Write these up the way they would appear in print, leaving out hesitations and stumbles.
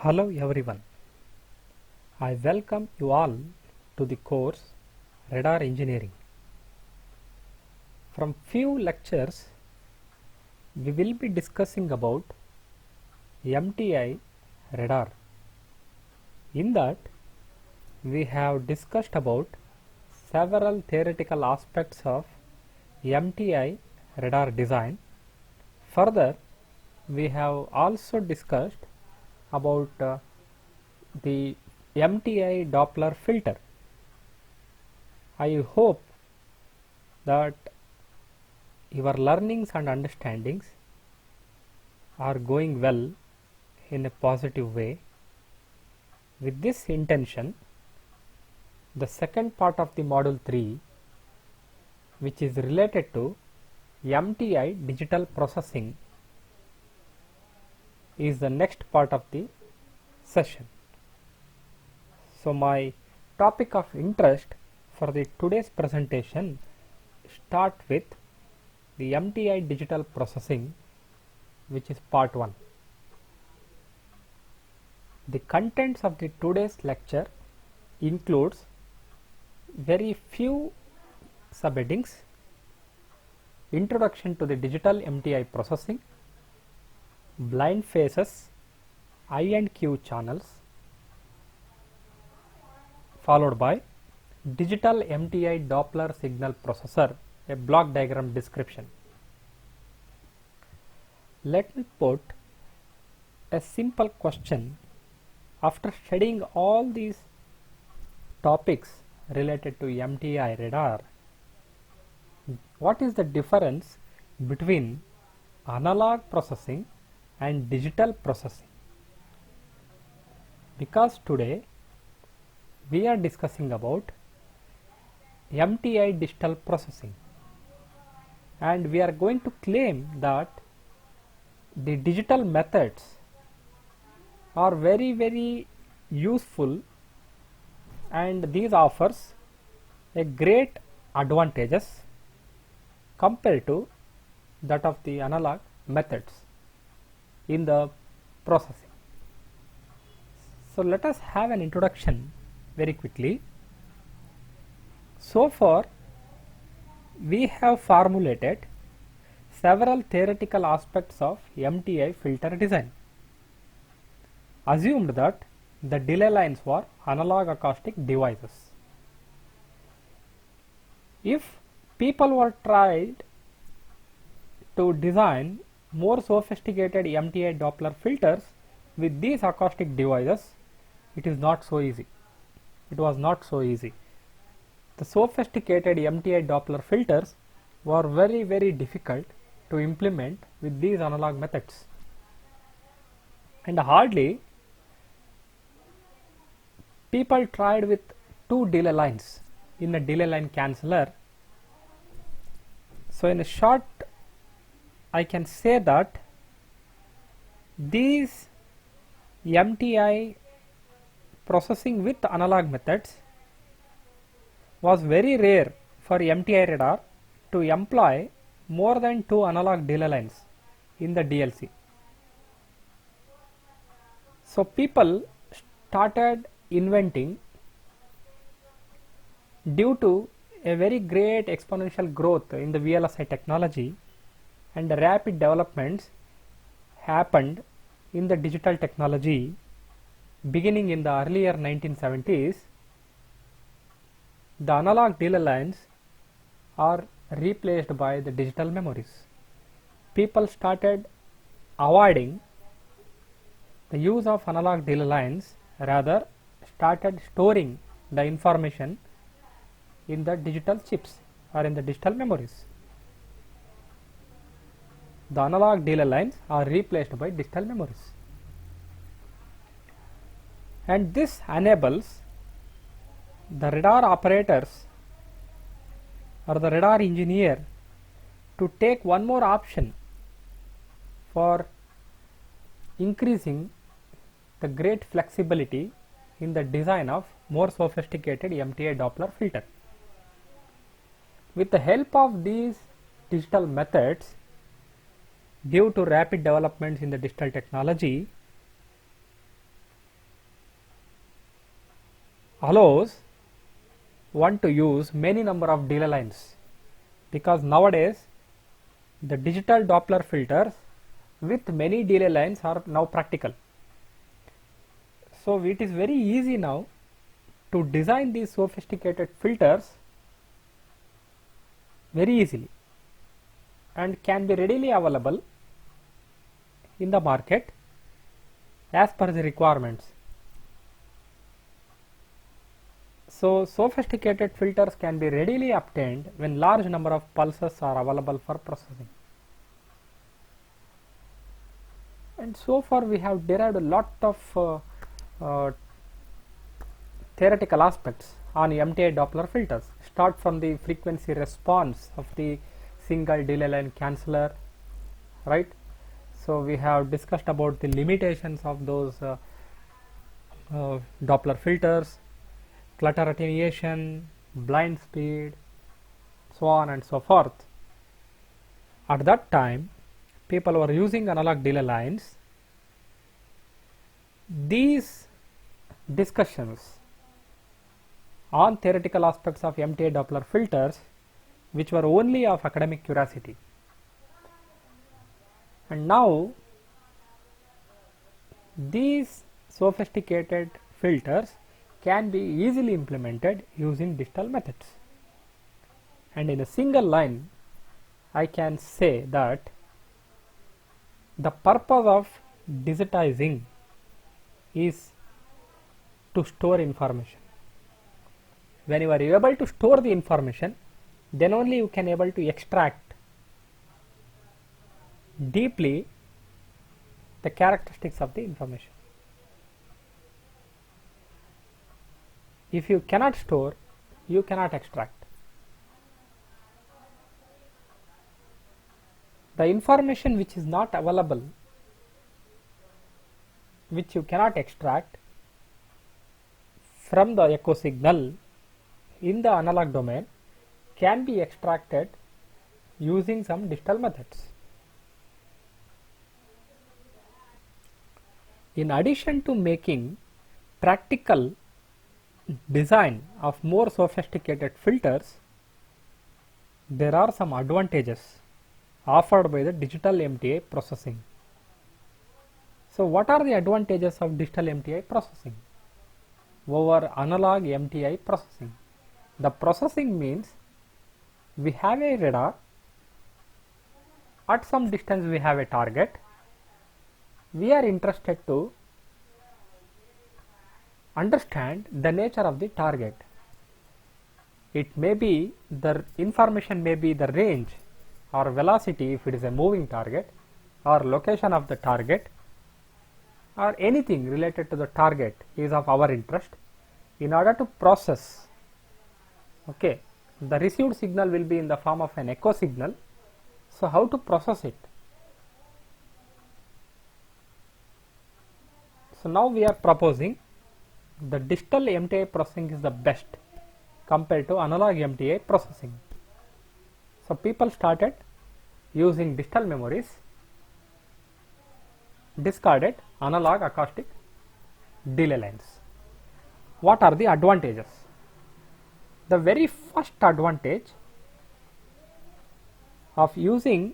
Hello everyone, I welcome you all to the course Radar Engineering. From few lectures, we will be discussing about MTI radar. In that, we have discussed about several theoretical aspects of MTI radar design. Further, we have also discussed about the MTI Doppler filter. I hope that your learnings and understandings are going well in a positive way. With this intention, the second part of the module 3, which is related to MTI digital processing, is the next part of the session. So my topic of interest for the today's presentation start with the MTI digital processing, which is part 1. The contents of the today's lecture includes very few subheadings: introduction to the digital MTI processing, blind phases, I and Q channels, followed by digital MTI Doppler signal processor, a block diagram description. Let me put a simple question. After studying all these topics related to MTI radar, what is the difference between analog processing and digital processing? Because today we are discussing about MTI digital processing, and we are going to claim that the digital methods are very useful, and these offers a great advantages compared to that of the analog methods in the processing. So let us have an introduction very quickly. So far we have formulated several theoretical aspects of MTI filter design. Assumed that the delay lines were analog acoustic devices. If people were tried to design more sophisticated MTI Doppler filters with these acoustic devices, it is not so easy. It was not so easy. The sophisticated MTI Doppler filters were very difficult to implement with these analog methods, and hardly people tried with two delay lines in a delay line canceller. So in a short, I can say that these MTI processing with analog methods was very rare for MTI radar to employ more than two analog delay lines in the DLC. So people started inventing, due to a very great exponential growth in the VLSI technology, and rapid developments happened in the digital technology beginning in the earlier 1970s. The analog delay lines are replaced by the digital memories. People started avoiding the use of analog delay lines, rather started storing the information in the digital chips or in the digital memories. The analog delay lines are replaced by digital memories, and this enables the radar operators or the radar engineer to take one more option for increasing the great flexibility in the design of more sophisticated MTI Doppler filter. With the help of these digital methods, due to rapid developments in the digital technology, allows one to use many number of delay lines, because nowadays the digital Doppler filters with many delay lines are now practical. So it is very easy now to design these sophisticated filters very easily and can be readily available in the market as per the requirements. So sophisticated filters can be readily obtained when large number of pulses are available for processing. And so far we have derived a lot of theoretical aspects on MTI Doppler filters. Start from the frequency response of the single delay line canceller, right? So we have discussed about the limitations of those Doppler filters, clutter attenuation, blind speed, so on and so forth. At that time, people were using analog delay lines. These discussions on theoretical aspects of MTA Doppler filters, which were only of academic curiosity, and now these sophisticated filters can be easily implemented using digital methods. And in a single line, I can say that the purpose of digitizing is to store information. When you are able to store the information, then only you can able to extract deeply the characteristics of the information. If you cannot store, you cannot extract. The information which is not available, which you cannot extract from the echo signal in the analog domain, can be extracted using some digital methods. In addition to making practical design of more sophisticated filters, there are some advantages offered by the digital MTA processing. So what are the advantages of digital MTI processing over analog MTI processing? The processing means we have a radar, at some distance we have a target, we are interested to understand the nature of the target. It may be the information may be the range or velocity if it is a moving target, or location of the target, or anything related to the target is of our interest. In order to process, okay, the received signal will be in the form of an echo signal. So how to process it? So now we are proposing the digital MTI processing is the best compared to analog MTI processing. So people started using digital memories, discarded analog acoustic delay lines. What are the advantages? The very first advantage of using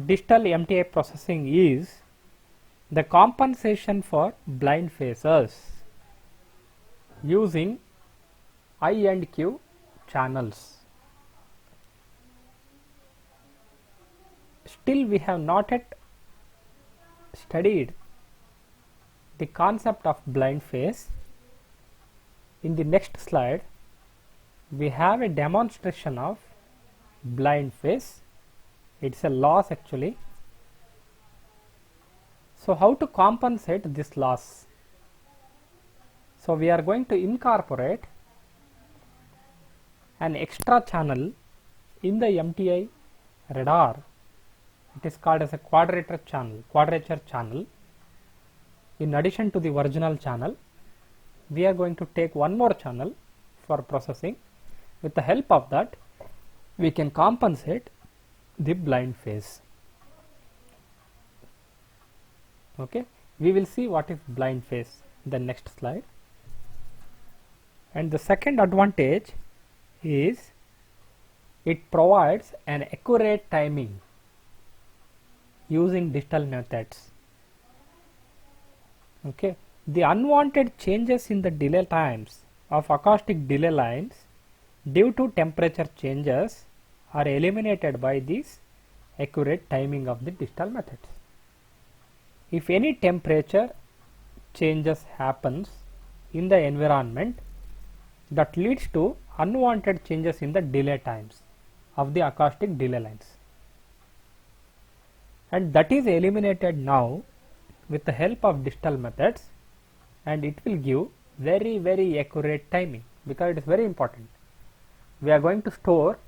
digital MTI processing is the compensation for blind phases using I and Q channels. Still we have not yet studied the concept of blind phase. In the next slide, we have a demonstration of blind phase. It's a loss actually. So how to compensate this loss? So we are going to incorporate an extra channel in the MTI radar. It is called as a quadrature channel. In addition to the original channel, we are going to take one more channel for processing. With the help of that, we can compensate the blind phase. Okay, we will see what is blind phase in the next slide. And the second advantage is it provides an accurate timing using digital methods. Okay, the unwanted changes in the delay times of acoustic delay lines due to temperature changes are eliminated by this accurate timing of the digital methods. If any temperature changes happens in the environment, that leads to unwanted changes in the delay times of the acoustic delay lines, and that is eliminated now with the help of digital methods, and it will give very accurate timing, because it is very important. We are going to store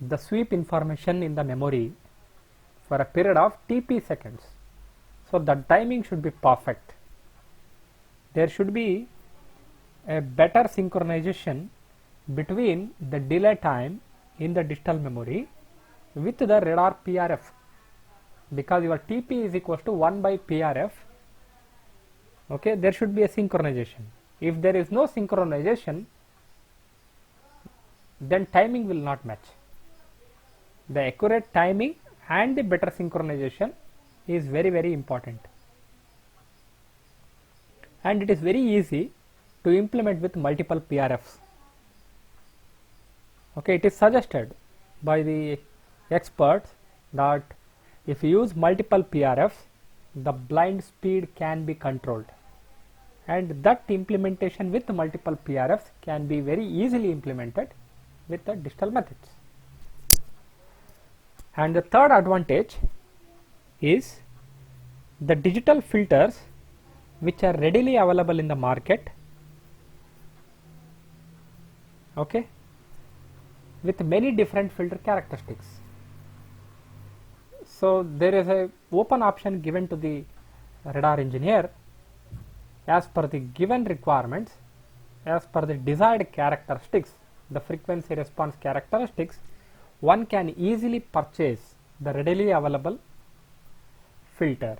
the sweep information in the memory for a period of TP seconds, so the timing should be perfect. There should be a better synchronization between the delay time in the digital memory with the radar PRF, because your TP is equals to 1 by PRF. Okay, there should be a synchronization. If there is no synchronization, then timing will not match. The accurate timing and the better synchronization is very important, and it is very easy to implement with multiple PRFs. Okay, it is suggested by the experts that if you use multiple PRFs, the blind speed can be controlled, and that implementation with multiple PRFs can be very easily implemented with the digital methods. And the third advantage is the digital filters which are readily available in the market, okay, with many different filter characteristics. So there is a open option given to the radar engineer as per the given requirements, as per the desired characteristics, the frequency response characteristics. One can easily purchase the readily available filter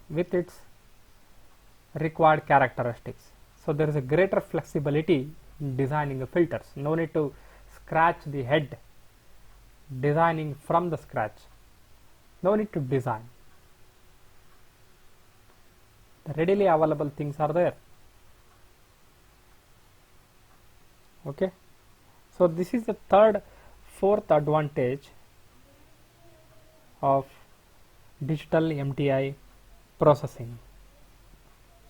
with its required characteristics. So there is a greater flexibility in designing the filters. No need to scratch the head, designing from the scratch. No need to design. The readily available things are there. Okay, so this is the fourth advantage of digital MTI processing.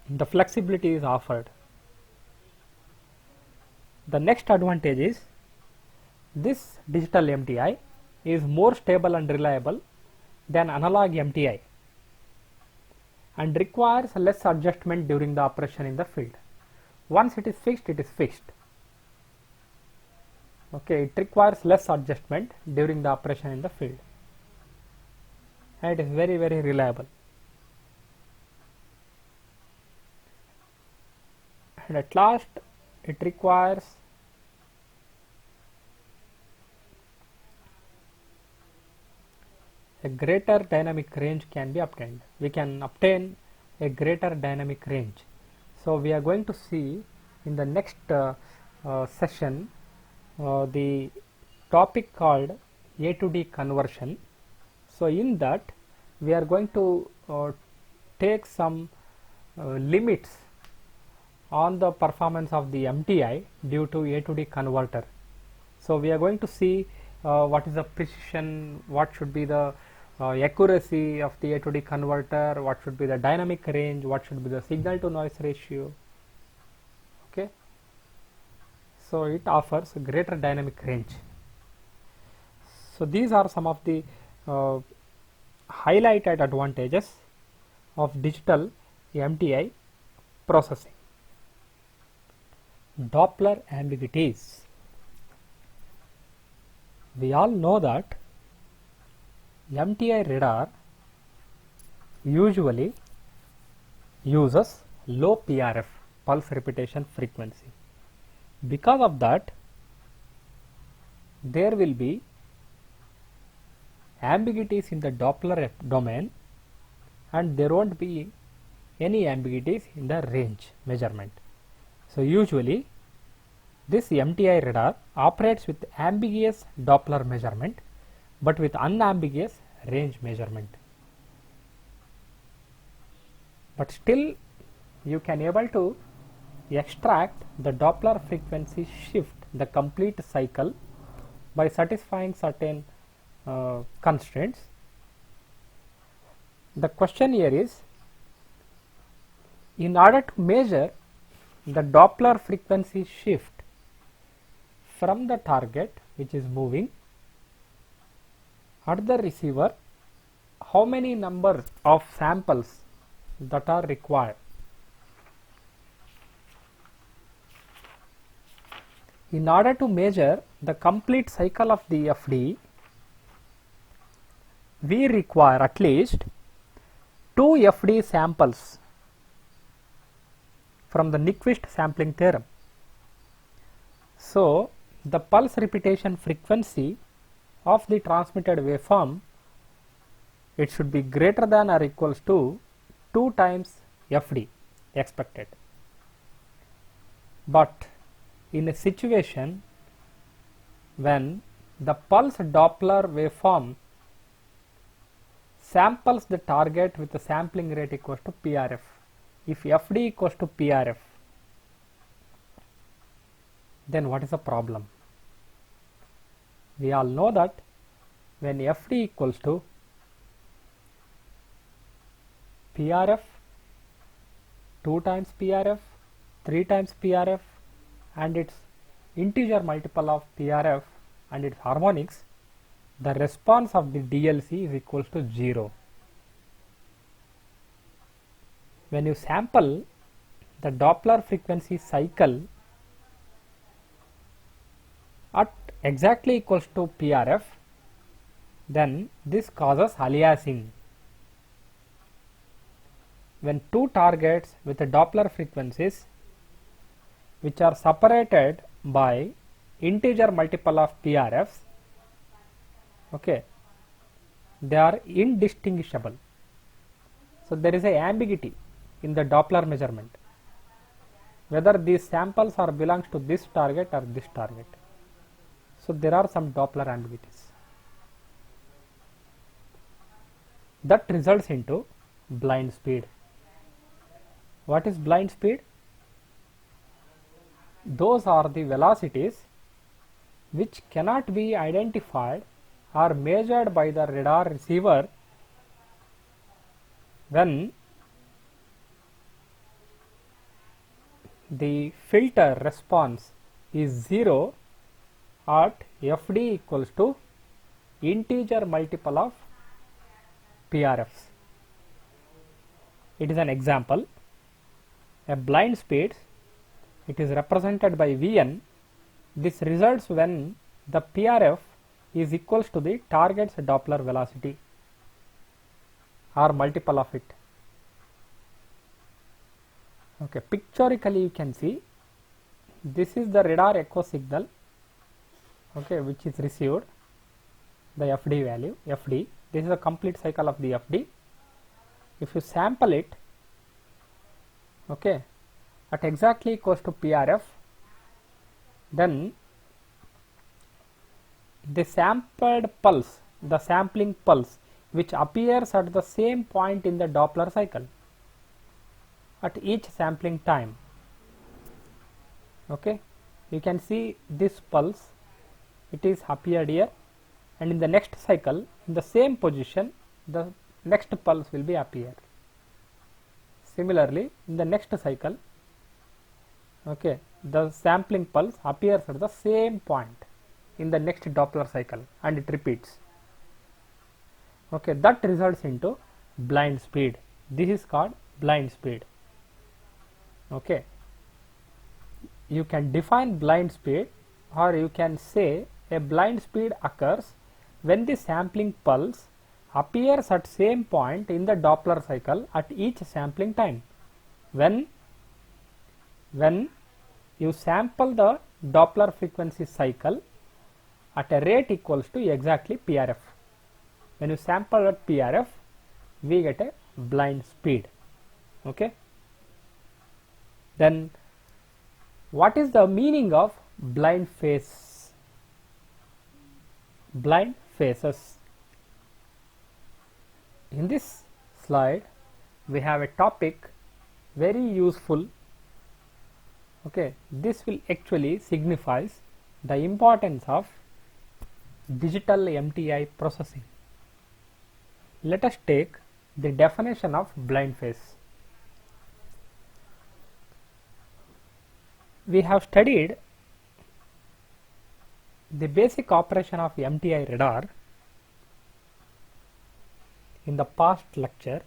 The flexibility is offered. The next advantage is this digital MTI is more stable and reliable than analog MTI and requires less adjustment during the operation in the field. Once it is fixed, it is fixed. Okay, it requires less adjustment during the operation in the field, and it is very reliable. And at last, it requires a greater dynamic range can be obtained. We can obtain a greater dynamic range. So we are going to see in the next session the topic called A to D conversion. So in that we are going to take some limits on the performance of the MTI due to A to D converter. So we are going to see what is the precision, what should be the accuracy of the A to D converter, what should be the dynamic range, what should be the signal to noise ratio. Okay, so it offers a greater dynamic range. So these are some of the highlighted advantages of digital MTI processing. Doppler ambiguities. We all know that MTI radar usually uses low PRF, pulse repetition frequency. Because of that, there will be ambiguities in the Doppler domain, and there won't be any ambiguities in the range measurement. So usually this MTI radar operates with ambiguous Doppler measurement but with unambiguous range measurement. But still you can able to extract the Doppler frequency shift, the complete cycle, by satisfying certain constraints. The question here is, in order to measure the Doppler frequency shift from the target which is moving at the receiver, how many number of samples that are required? In order to measure the complete cycle of the FD, we require at least 2 FD samples from the Nyquist sampling theorem. So the pulse repetition frequency of the transmitted waveform, it should be greater than or equals to 2 times FD expected. But in a situation when the pulse Doppler waveform samples the target with the sampling rate equals to PRF, if FD equals to PRF, then what is the problem? We all know that when FD equals to PRF, 2 times PRF, 3 times PRF and its integer multiple of PRF and its harmonics, the response of the DLC is equals to 0. When you sample the Doppler frequency cycle at exactly equals to PRF, then this causes aliasing. When two targets with the Doppler frequencies which are separated by integer multiple of PRFs, okay, they are indistinguishable. So there is a ambiguity in the Doppler measurement, whether these samples are belongs to this target or this target. So there are some Doppler ambiguities. That results into blind speed. What is blind speed? Those are the velocities which cannot be identified or measured by the radar receiver when the filter response is 0 at FD equals to integer multiple of PRFs. It is an example. A blind speed, it is represented by Vn. This results when the PRF is equals to the target's Doppler velocity or multiple of it. Okay, pictorically you can see this is the radar echo signal, okay, which is received, the FD value, FD. This is the complete cycle of the FD. If you sample it, okay, at exactly equals to PRF, then the sampled pulse, the sampling pulse which appears at the same point in the Doppler cycle at each sampling time, okay, you can see this pulse, it is appeared here, and in the next cycle in the same position the next pulse will be appear. Similarly in the next cycle, okay, the sampling pulse appears at the same point in the next Doppler cycle and it repeats. Okay, that results into blind speed. This is called blind speed. Okay, you can define blind speed, or you can say a blind speed occurs when the sampling pulse appears at same point in the Doppler cycle at each sampling time. When you sample the Doppler frequency cycle at a rate equals to exactly PRF. When you sample at PRF, we get a blind speed. Okay. Then What is the meaning of blind phase? Blind phases. In this slide we have a topic very useful. Okay, this will actually signifies the importance of digital MTI processing. Let us take the definition of blind phase. We have studied the basic operation of MTI radar in the past lecture.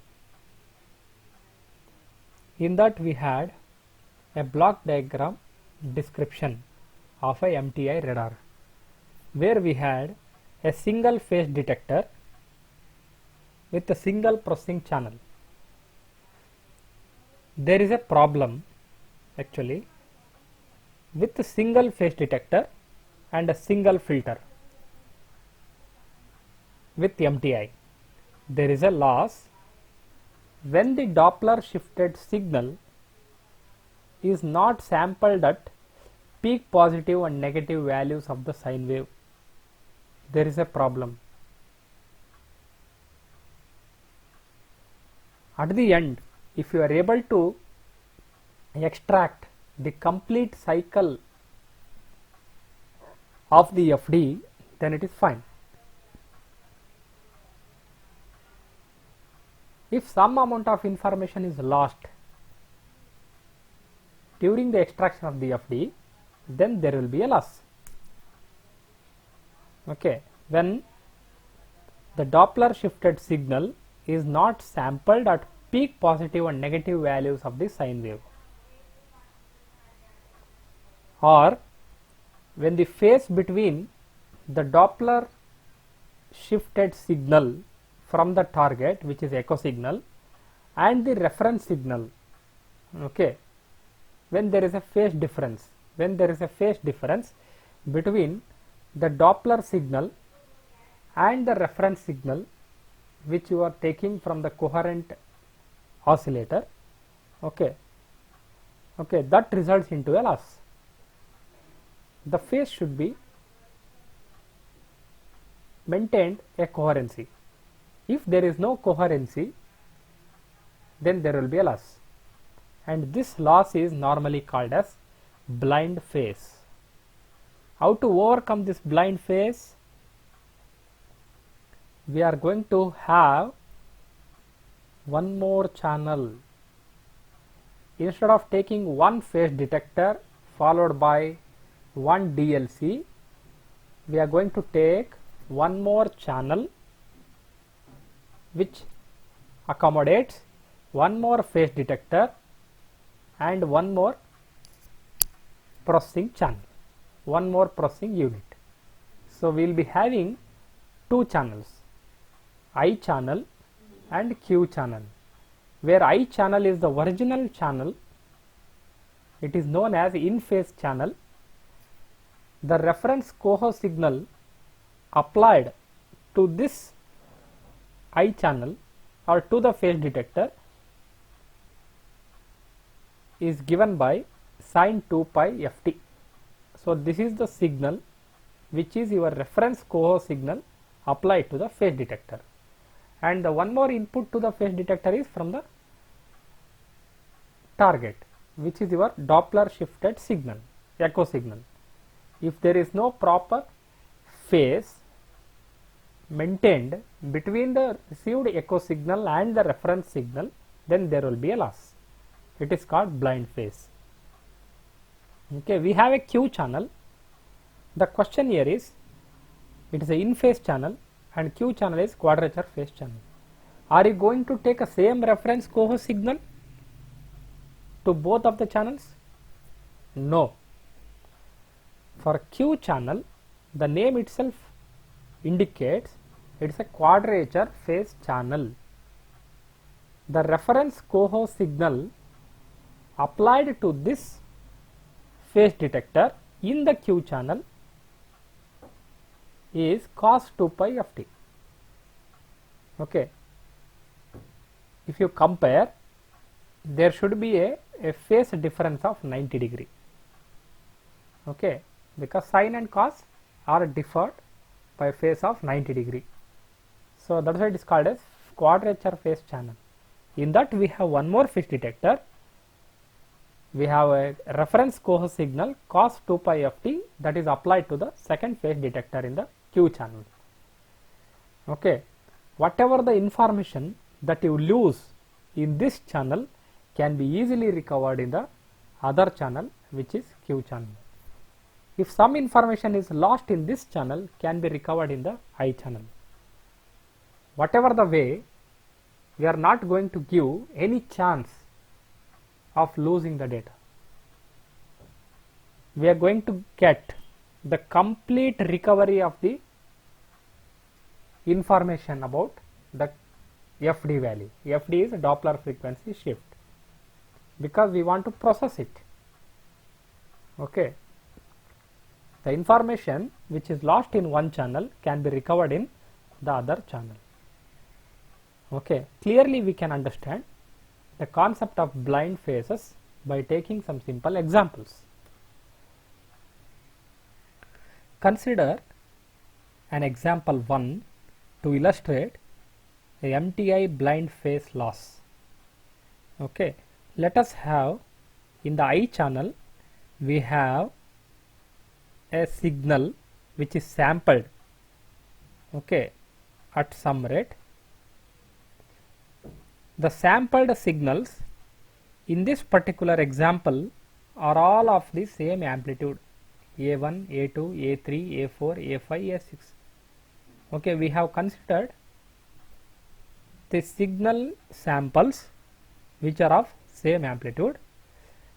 In that we had a block diagram description of a MTI radar, where we had a single phase detector with a single processing channel. There is a problem actually with a single phase detector and a single filter. With MTI, there is a loss when the Doppler shifted signal is not sampled at peak positive and negative values of the sine wave. There is a problem. At the end, if you are able to extract the complete cycle of the FD, then it is fine. If some amount of information is lost during the extraction of the FD, then there will be a loss. Okay, when the Doppler shifted signal is not sampled at peak positive and negative values of the sine wave, or when the phase between the Doppler shifted signal from the target, which is echo signal, and the reference signal, okay, when there is a phase difference, between the Doppler signal and the reference signal which you are taking from the coherent oscillator, okay, that results into a loss. The phase should be maintained a coherency. If there is no coherency, then there will be a loss, and this loss is normally called as blind phase. How to overcome this blind phase? We are going to have one more channel. Instead of taking one phase detector followed by one DLC, we are going to take one more channel which accommodates one more phase detector and one more processing channel, one more processing unit. So we will be having two channels, I channel and Q channel, where I channel is the original channel. It is known as in phase channel. The reference coho signal applied to this I channel or to the phase detector is given by sine 2 pi ft. So this is the signal which is your reference coho signal applied to the phase detector, and the one more input to the phase detector is from the target, which is your Doppler shifted signal, echo signal. If there is no proper phase maintained between the received echo signal and the reference signal, then there will be a loss. It is called blind phase. Okay, we have a Q channel. The question here is, it is a in phase channel and Q channel is quadrature phase channel. Are you going to take a same reference coho signal to both of the channels? No. For Q channel, the name itself indicates it is a quadrature phase channel. The reference coho signal applied to this phase detector in the Q channel is cos 2 pi ft. Okay. If you compare, there should be a phase difference of 90 degree. okay, because sine and cos are differed by phase of 90 degree. So that's why it is called as quadrature phase channel. In that we have one more phase detector. We have a reference coho signal cos 2 pi ft that is applied to the second phase detector in the Q channel. Okay, whatever the information that you lose in this channel can be easily recovered in the other channel, which is Q channel. If some information is lost in this channel, can be recovered in the I channel. Whatever the way, we are not going to give any chance of losing the data. We are going to get the complete recovery of the information about the FD value. FD is Doppler frequency shift, because we want to process it. Okay, the information which is lost in one channel can be recovered in the other channel. Okay, clearly we can understand the concept of blind phases by taking some simple examples. Consider an example 1 to illustrate a MTI blind phase loss. Okay, let us have in the I channel we have a signal which is sampled, okay, at some rate. The sampled signals in this particular example are all of the same amplitude, A1, A2, A3, A4, A5, A6. Okay, we have considered the signal samples which are of same amplitude,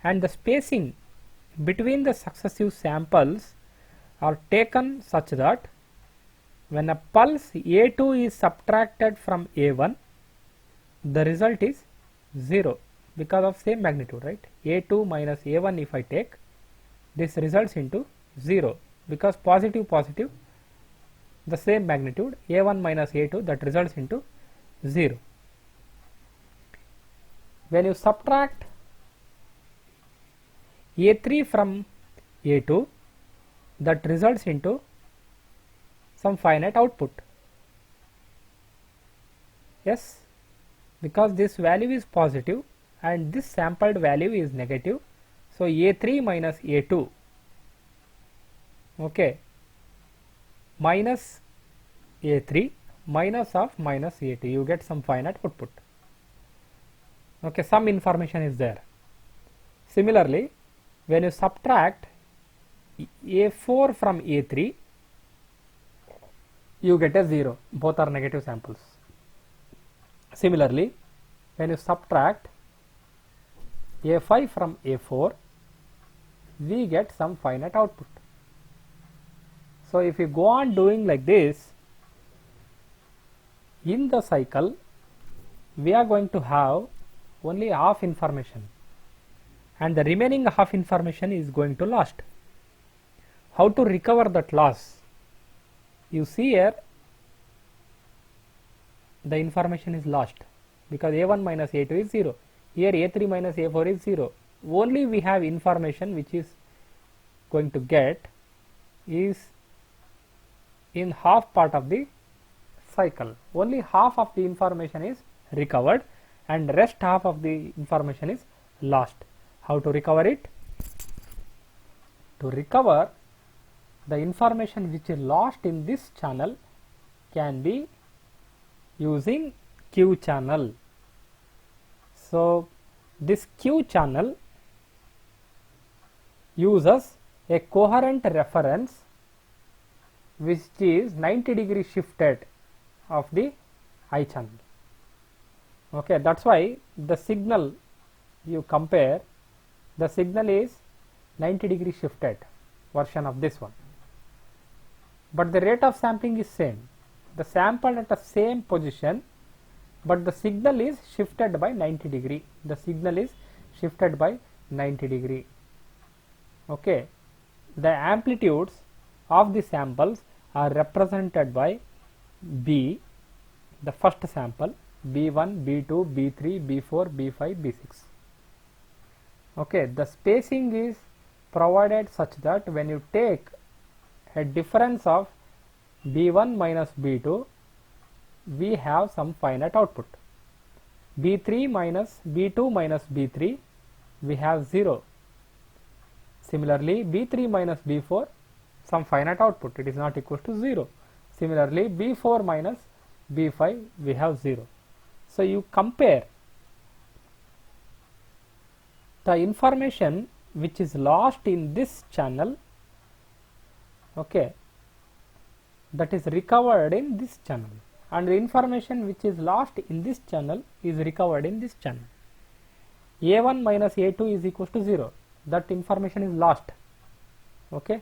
and the spacing between the successive samples are taken such that when a pulse A2 is subtracted from A1, the result is 0 because of same magnitude, right? A2 minus A1 if I take, this results into 0 because positive the same magnitude, A1 minus A2, that results into 0. When you subtract A3 from A2, that results into some finite output. Yes, because this value is positive and this sampled value is negative, so A3 minus A2, okay, minus A3 minus of minus A2, you get some finite output. Okay, some information is there. Similarly, when you subtract A4 from A3, you get a 0, both are negative samples. Similarly, when you subtract A5 from A4, we get some finite output. So if you go on doing like this, in the cycle we are going to have only half information and the remaining half information is going to lost. How to recover that loss? You see here the information is lost because A1 minus A2 is 0. Here A3 minus A4 is 0. Only we have information which is going to get is in half part of the cycle. Only half of the information is recovered and rest half of the information is lost. How to recover it? To recover the information which is lost in this channel can be using Q channel. So this Q channel uses a coherent reference which is 90 degree shifted of the I channel. Okay, that's why the signal you compare, the signal is 90 degree shifted version of this one, but the rate of sampling is same. The sample at the same position, but the signal is shifted by 90 degree. The signal is shifted by 90 degree. Okay, the amplitudes of the samples are represented by B, the first sample, B1, B2, B3, B4, B5, B6. Okay, the spacing is provided such that when you take a difference of B1 minus B2, we have some finite output. B3 minus B2 minus B3, we have 0. Similarly, B3 minus B4, some finite output, it is not equal to 0. Similarly, B4 minus B5, we have 0. So you compare the information which is lost in this channel, okay, that is recovered in this channel, and the information which is lost in this channel is recovered in this channel. A1 minus A2 is equal to 0, that information is lost, okay,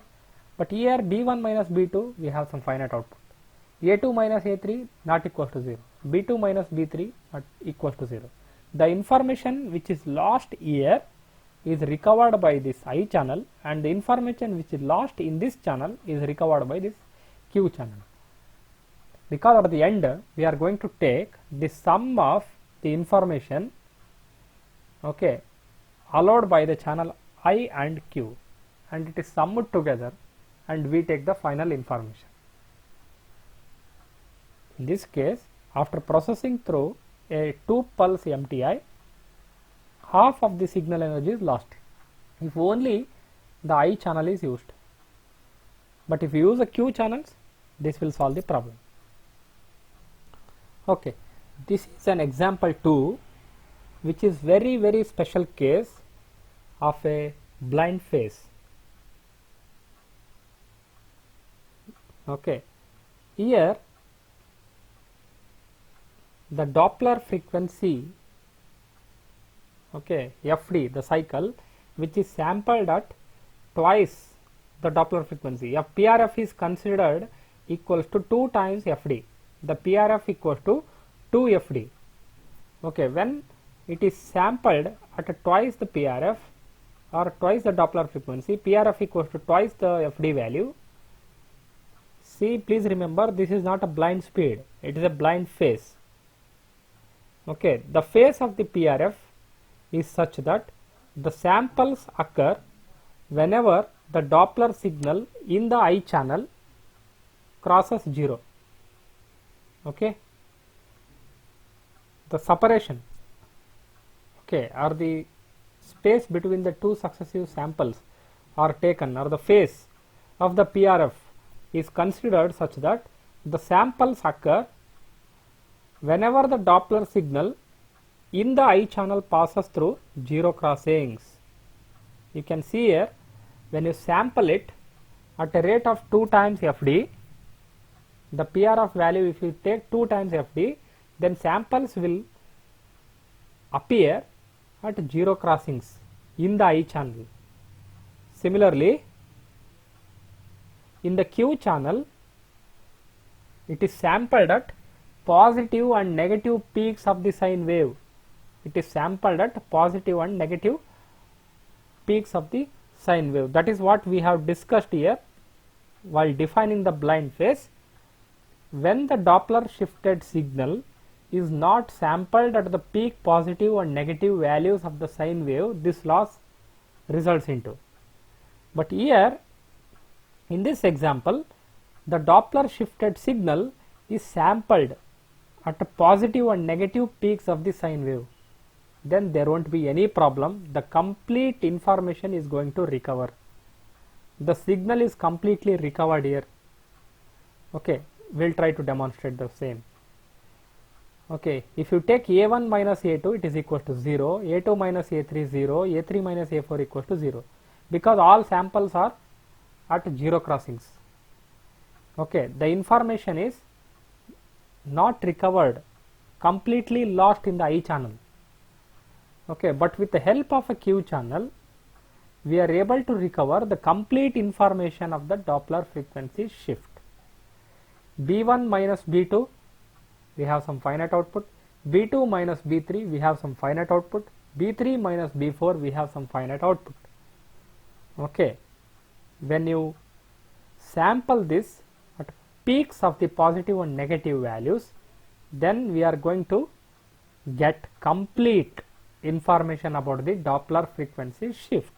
but here B1 minus B2, we have some finite output. A2 minus A3 not equal to 0, B2 minus B3 not equal to 0. The information which is lost here is recovered by this I channel, and the information which is lost in this channel is recovered by this Q channel. Because at the end we are going to take the sum of the information, okay, allowed by the channel I and Q, and it is summed together and we take the final information. In this case, after processing through a 2-pulse MTI, half of the signal energy is lost if only the I channel is used. But if you use the Q channels, this will solve the problem. Okay, this is an example 2, which is very special case of a blind phase. Okay, here the Doppler frequency, okay, FD, the cycle, which is sampled at twice the Doppler frequency. If PRF is considered equals to 2 times FD, the PRF equals to 2 FD. Okay, when it is sampled at twice the PRF or twice the Doppler frequency, PRF equals to twice the FD value. See, please remember, this is not a blind speed, it is a blind phase. Okay, the phase of the PRF is such that the samples occur whenever the Doppler signal in the I channel crosses 0. Okay, the separation, okay, or the space between the two successive samples are taken, or the phase of the PRF is considered such that the samples occur whenever the Doppler signal in the I channel passes through 0 crossings. You can see here, when you sample it at a rate of 2 times FD, the PRF value, if you take 2 times FD, then samples will appear at 0 crossings in the I channel. Similarly, in the Q channel, it is sampled at positive and negative peaks of the sine wave. It is sampled at positive and negative peaks of the sine wave. That is what we have discussed here while defining the blind phase. When the Doppler shifted signal is not sampled at the peak positive and negative values of the sine wave, this loss results into. But here in this example, the Doppler shifted signal is sampled at a positive and negative peaks of the sine wave. Then there won't be any problem, the complete information is going to recover. The signal is completely recovered here. Okay, we'll try to demonstrate the same. Okay, if you take A1 minus A2, it is equal to 0, A2 minus A3 0, A3 minus A4 equals to 0, because all samples are at 0 crossings. Okay, the information is not recovered, completely lost in the I channel. Okay, but with the help of a Q channel, we are able to recover the complete information of the Doppler frequency shift. B1 minus B2, we have some finite output. B2 minus B3, we have some finite output. B3 minus B4, we have some finite output. Okay, when you sample this at peaks of the positive and negative values, then we are going to get complete information about the Doppler frequency shift.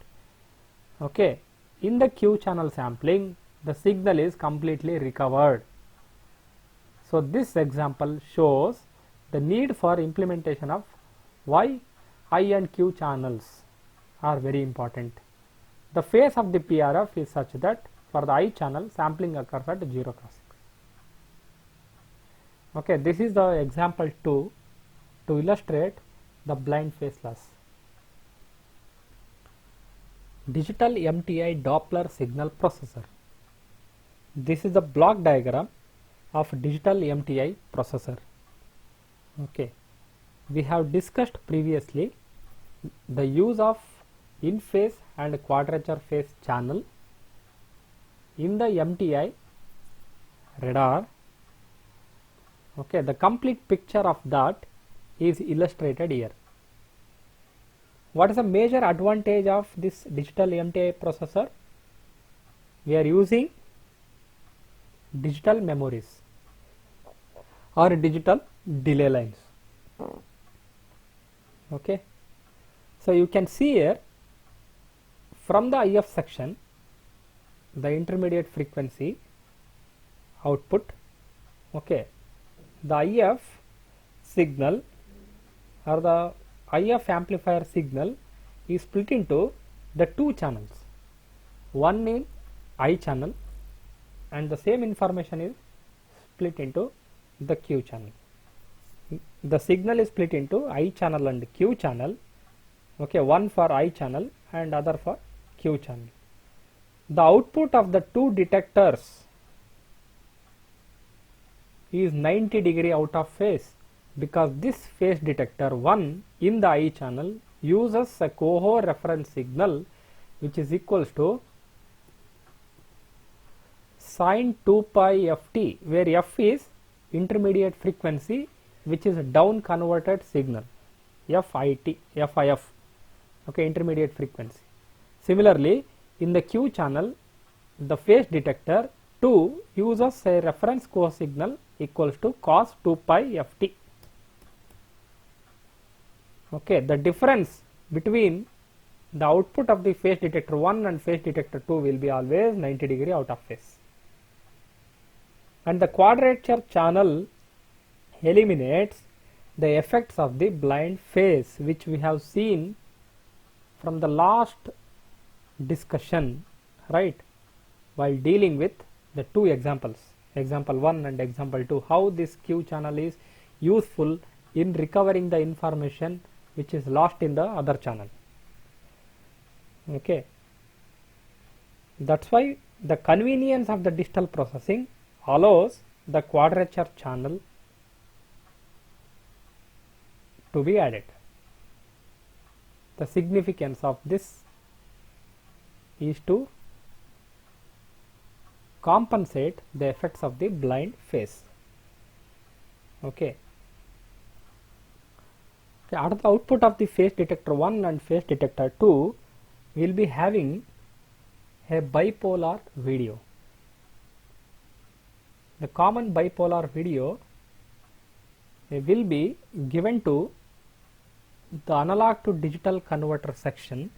Okay, in the Q channel sampling, the signal is completely recovered. So this example shows the need for implementation of why I and Q channels are very important. The phase of the PRF is such that for the I channel, sampling occurs at 0 crossing. Okay, this is the example 2 to illustrate the blind phase loss. Digital MTI Doppler signal processor. This is the block diagram of digital MTI processor. Okay, we have discussed previously the use of in phase and quadrature phase channel in the MTI radar. Okay, the complete picture of that is illustrated here. What is the major advantage of this digital MTI processor? We are using digital memories or digital delay lines. Okay, so you can see here from the IF section the intermediate frequency output. Okay, the IF signal or the IF amplifier signal is split into the two channels, one in I channel and the same information is split into the Q channel. The signal is split into I channel and Q channel. Okay, one for I channel and other for Q channel. The output of the two detectors is 90° out of phase because this phase detector 1 in the I channel uses a coho reference signal which is equals to sin 2 pi ft, where f is intermediate frequency which is down converted signal, FIF, okay, intermediate frequency. Similarly, in the Q channel, the phase detector 2 uses a reference coho signal equals to cos 2 pi ft. Okay, the difference between the output of the phase detector 1 and phase detector 2 will be always 90° out of phase. And the quadrature channel eliminates the effects of the blind phase which we have seen from the last discussion, right, while dealing with the two examples, example 1 and example 2, how this Q channel is useful in recovering the information which is lost in the other channel. Okay, that's why the convenience of the digital processing allows the quadrature channel to be added. The significance of this is to compensate the effects of the blind phase. Okay. Out of the output of the phase detector 1 and phase detector 2 will be having a bipolar video. The common bipolar video will be given to the analog to digital converter section.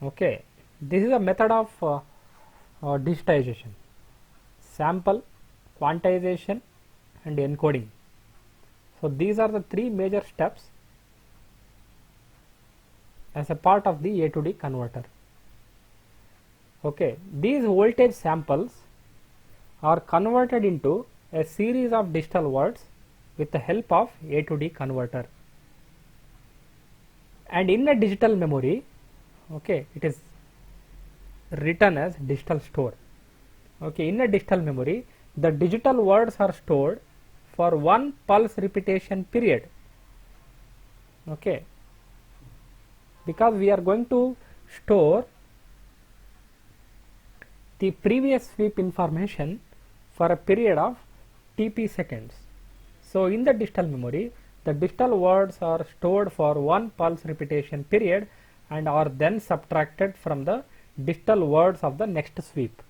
Okay, this is a method of digitization: sample, quantization and encoding. So these are the three major steps as a part of the A to D converter. Okay, these voltage samples are converted into a series of digital words with the help of A to D converter. And in a digital memory, okay, it is written as digital store. Okay, in a digital memory, the digital words are stored for one pulse repetition period. Okay, because we are going to store the previous sweep information for a period of TP seconds. So in the digital memory, the digital words are stored for one pulse repetition period and are then subtracted from the digital words of the next sweep,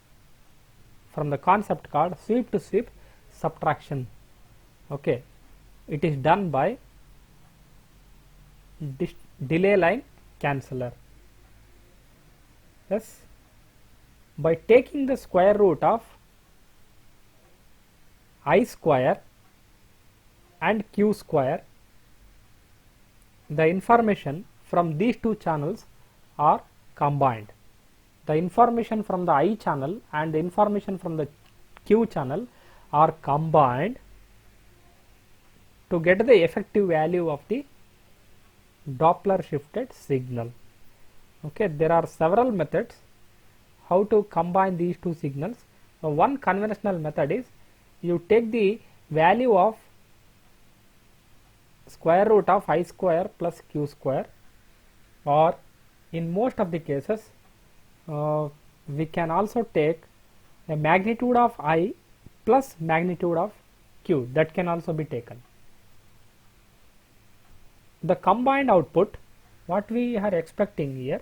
from the concept called sweep to sweep subtraction. Okay, it is done by delay line canceller. Yes, by taking the square root of I square and Q square, the information from these two channels are combined. The information from the I channel and the information from the Q channel are combined to get the effective value of the Doppler shifted signal. Okay, there are several methods how to combine these two signals. So one conventional method is you take the value of square root of I square plus Q square, or in most of the cases we can also take a magnitude of I plus magnitude of Q, that can also be taken. The combined output, what we are expecting here,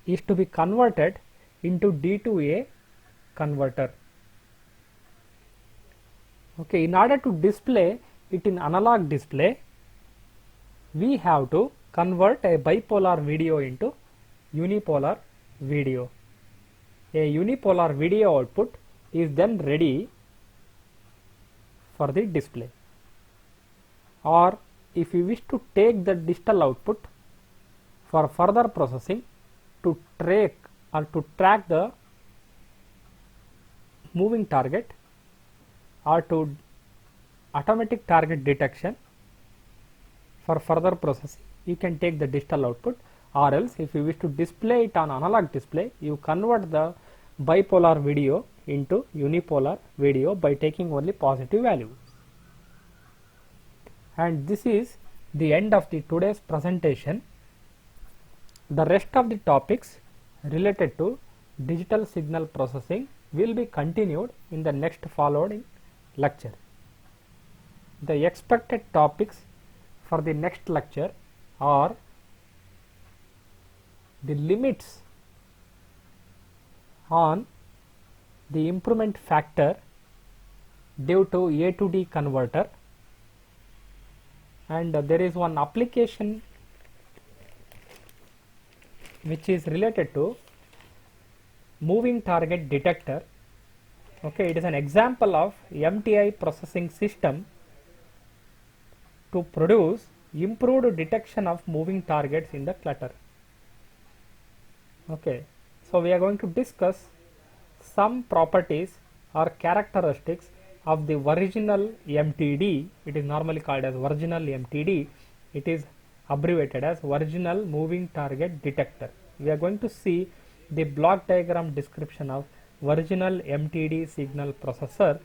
is to be converted into D to A converter. Okay, in order to display it in analog display, we have to convert a bipolar video into unipolar video. A unipolar video output is then ready for the display. Or if you wish to take the digital output for further processing to track the moving target or to automatic target detection for further processing, you can take the digital output, or else if you wish to display it on analog display, you convert the bipolar video into unipolar video by taking only positive values. And this is the end of the today's presentation. The rest of the topics related to digital signal processing will be continued in the next following lecture. The expected topics for the next lecture are the limits on the improvement factor due to A to D converter, and there is one application which is related to moving target detector. Okay, it is an example of MTI processing system to produce improved detection of moving targets in the clutter. Okay, so we are going to discuss some properties or characteristics of the original MTD. It is normally called as original MTD. It is abbreviated as original moving target detector. We are going to see the block diagram description of original MTD signal processor,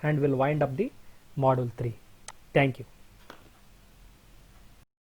and will wind up the module 3. Thank you.